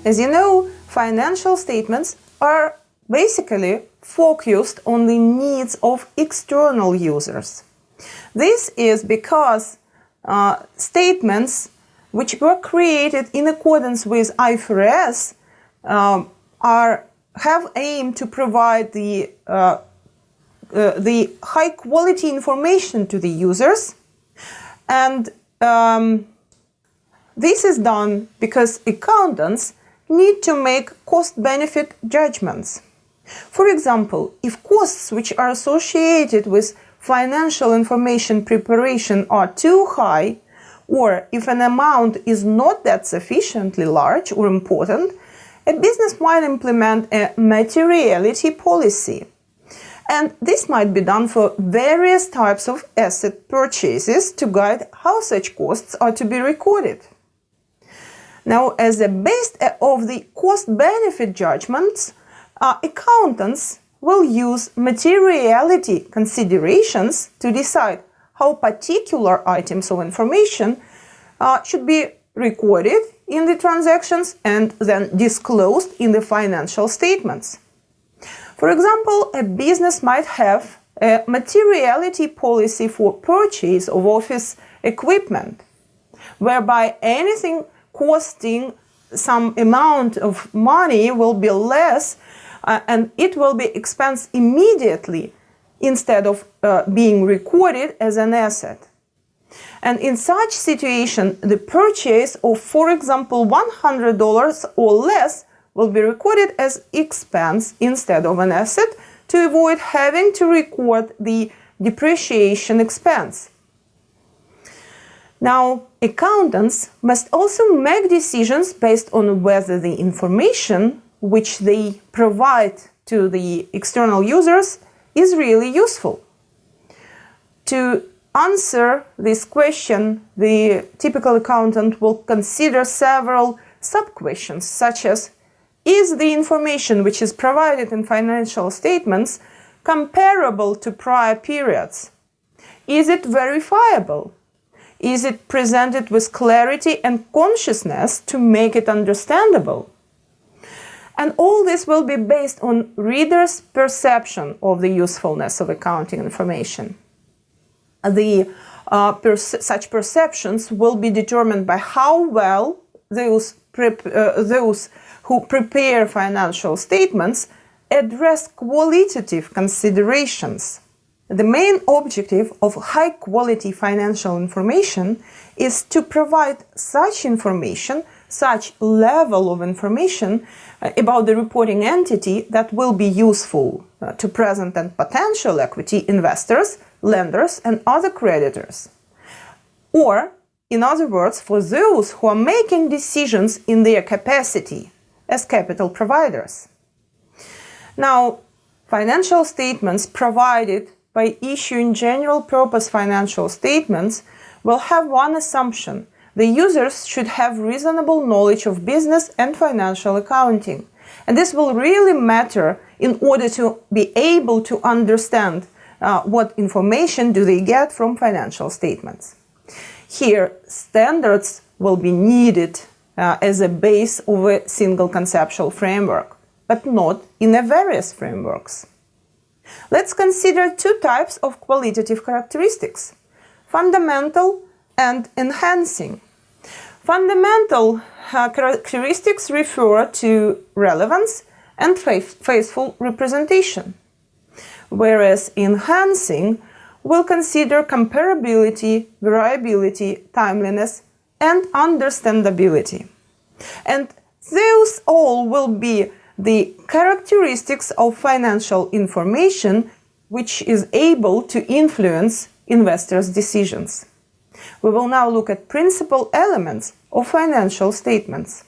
As you know, financial statements are basically focused on the needs of external users. This is because statements which were created in accordance with IFRS have aim to provide the high quality information to the users, and this is done because accountants need to make cost-benefit judgments. For example, if costs which are associated with financial information preparation are too high, or if an amount is not that sufficiently large or important, a business might implement a materiality policy. And this might be done for various types of asset purchases to guide how such costs are to be recorded. Now, as a base of the cost-benefit judgments, accountants will use materiality considerations to decide how particular items of information should be recorded in the transactions and then disclosed in the financial statements. For example, a business might have a materiality policy for purchase of office equipment, whereby anything costing some amount of money will be less and it will be expensed immediately instead of being recorded as an asset. And in such situation, the purchase of, for example, $100 or less will be recorded as expense instead of an asset to avoid having to record the depreciation expense. Now, accountants must also make decisions based on whether the information which they provide to the external users is really useful. To answer this question, the typical accountant will consider several sub-questions, such as: is the information which is provided in financial statements comparable to prior periods? Is it verifiable? Is it presented with clarity and consciousness to make it understandable? And all this will be based on readers' perception of the usefulness of accounting information. Such perceptions will be determined by how well those who prepare financial statements address qualitative considerations. The main objective of high-quality financial information is to provide such information, such level of information about the reporting entity that will be useful to present and potential equity investors, lenders, and other creditors. Or, in other words, for those who are making decisions in their capacity as capital providers. Now, financial statements provided by issuing general-purpose financial statements will have one assumption: the users should have reasonable knowledge of business and financial accounting. And this will really matter in order to be able to understand what information do they get from financial statements. Here, standards will be needed as a base of a single conceptual framework, but not in a various frameworks. Let's consider two types of qualitative characteristics: fundamental and enhancing. Fundamental characteristics refer to relevance and faithful representation, whereas enhancing will consider comparability, variability, timeliness, and understandability. And those all will be the characteristics of financial information which is able to influence investors' decisions. We will now look at principal elements of financial statements.